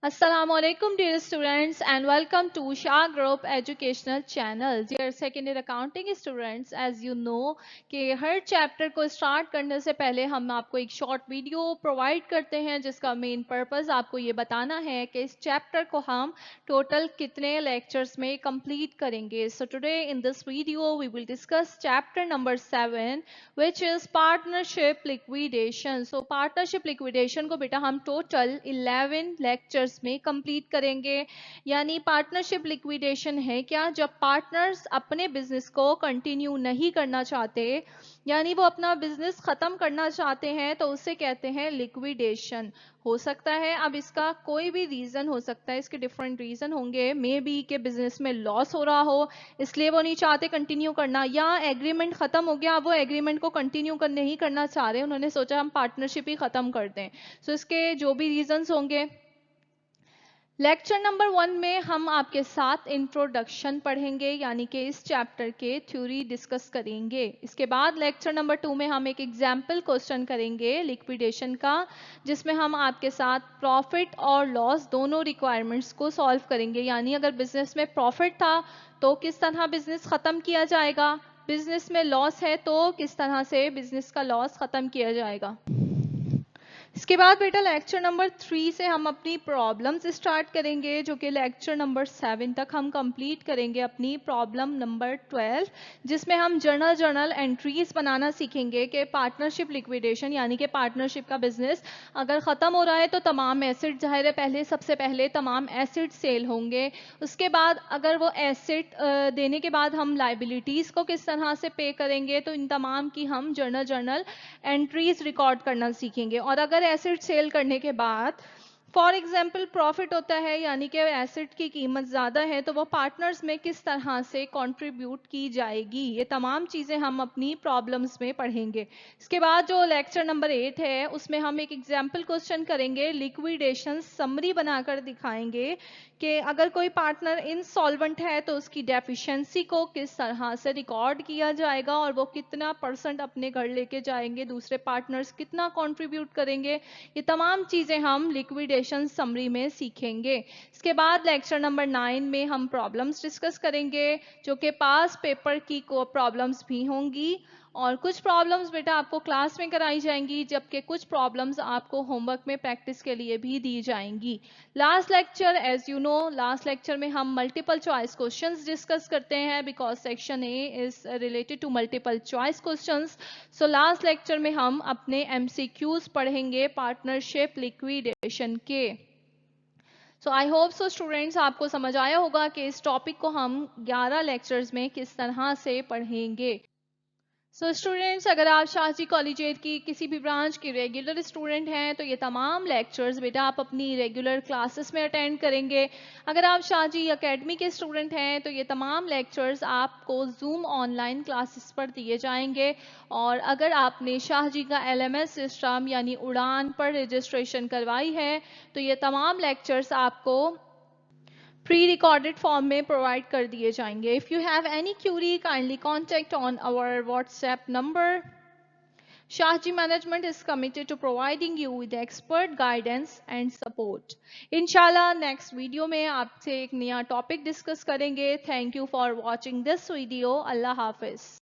Assalamualaikum dear students and welcome to Shah Group Educational Channel. Dear second year accounting students, as you know कि हर chapter को start करने से पहले हम आपको एक शॉर्ट वीडियो प्रोवाइड करते हैं जिसका मेन पर्पस आपको ये बताना है कि इस चैप्टर को हम टोटल कितने लेक्चर्स में कंप्लीट करेंगे. So today in this video we will discuss chapter number 7 which is partnership liquidation. So partnership liquidation को बेटा हम टोटल 11 लेक्चर्स में कंप्लीट करेंगे. यानी पार्टनरशिप लिक्विडेशन है क्या, जब पार्टनर्स अपने बिजनेस को कंटिन्यू नहीं करना चाहते, यानी वो अपना बिजनेस खत्म करना चाहते हैं, तो उसे कहते हैं लिक्विडेशन. हो सकता है, अब इसका कोई भी रीजन हो सकता है, इसके डिफरेंट रीजन होंगे. मे बी के बिजनेस में लॉस हो रहा हो इसलिए वो नहीं चाहते कंटिन्यू करना, या एग्रीमेंट खत्म हो गया, वो एग्रीमेंट को कंटिन्यू नहीं करना चाह रहे, उन्होंने सोचा हम पार्टनरशिप ही खत्म कर दें. सो इसके जो भी रीजंस होंगे. लेक्चर नंबर 1 में हम आपके साथ इंट्रोडक्शन पढ़ेंगे, यानी कि इस चैप्टर के थ्योरी डिस्कस करेंगे. इसके बाद लेक्चर नंबर 2 में हम एक एग्जाम्पल क्वेश्चन करेंगे लिक्विडेशन का, जिसमें हम आपके साथ प्रॉफिट और लॉस दोनों रिक्वायरमेंट्स को सॉल्व करेंगे. यानी अगर बिजनेस में प्रॉफिट था तो किस तरह बिजनेस खत्म किया जाएगा, बिजनेस में लॉस है तो किस तरह से बिजनेस का लॉस खत्म किया जाएगा. इसके बाद बेटा लेक्चर नंबर 3 से हम अपनी प्रॉब्लम्स स्टार्ट करेंगे, जो कि लेक्चर नंबर 7 तक हम कंप्लीट करेंगे अपनी प्रॉब्लम नंबर 12, जिसमें हम जर्नल एंट्रीज बनाना सीखेंगे कि पार्टनरशिप लिक्विडेशन यानी कि पार्टनरशिप का बिजनेस अगर ख़त्म हो रहा है तो तमाम एसेट, जाहिर है सबसे पहले तमाम एसेट सेल होंगे. उसके बाद अगर वो एसेट देने के बाद हम लाइबिलिटीज़ को किस तरह से पे करेंगे, तो इन तमाम की हम जर्नल एंट्रीज रिकॉर्ड करना सीखेंगे. और अगर एसेट सेल करने के बाद फॉर एग्जाम्पल प्रॉफिट होता है, यानी कि एसेट की कीमत ज़्यादा है, तो वो पार्टनर्स में किस तरह से कंट्रीब्यूट की जाएगी, ये तमाम चीज़ें हम अपनी प्रॉब्लम्स में पढ़ेंगे. इसके बाद जो लेक्चर नंबर 8 है उसमें हम एक एग्जाम्पल क्वेश्चन करेंगे, लिक्विडेशन समरी बनाकर दिखाएंगे कि अगर कोई पार्टनर इनसॉल्वेंट है तो उसकी डेफिशिएंसी को किस तरह से रिकॉर्ड किया जाएगा और वो कितना % अपने घर लेके जाएंगे, दूसरे पार्टनर्स कितना कंट्रीब्यूट करेंगे, ये तमाम चीज़ें हम लिक्विडेशन समरी में सीखेंगे. इसके बाद लेक्चर नंबर 9 में हम प्रॉब्लम्स डिस्कस करेंगे, जो कि पास पेपर की को प्रॉब्लम्स भी होंगी, और कुछ प्रॉब्लम्स बेटा आपको क्लास में कराई जाएंगी, जबकि कुछ प्रॉब्लम्स आपको होमवर्क में प्रैक्टिस के लिए भी दी जाएंगी. Last lecture, as you know, last lecture में हम मल्टीपल चॉइस क्वेश्चंस डिस्कस करते हैं, because section A is related to multiple choice questions. So last lecture में हम अपने MCQs पढ़ेंगे पार्टनरशिप लिक्विडेशन के. सो आई होप सो स्टूडेंट्स आपको समझ आया होगा कि इस टॉपिक को हम 11 लेक्चर्स में किस तरह से पढ़ेंगे. सो स्टूडेंट्स, अगर आप शाहजी कॉलेजिएट की किसी भी ब्रांच की रेगुलर स्टूडेंट हैं तो ये तमाम लेक्चर्स बेटा आप अपनी रेगुलर क्लासेस में अटेंड करेंगे. अगर आप शाहजी एकेडमी के स्टूडेंट हैं तो ये तमाम लेक्चर्स आपको जूम ऑनलाइन क्लासेस पर दिए जाएंगे. और अगर आपने शाहजी का LMS सिस्टम यानी उड़ान पर रजिस्ट्रेशन करवाई है तो ये तमाम लेक्चर्स आपको प्री रिकॉर्डेड फॉर्म में प्रोवाइड कर दिए जाएंगे. If you have any query kindly contact on our WhatsApp number. Shahji Management is committed to providing you with expert guidance and support. इंशाल्लाह नेक्स्ट वीडियो में आपसे एक नया टॉपिक डिस्कस करेंगे. Thank you for watching this video. Allah Hafiz.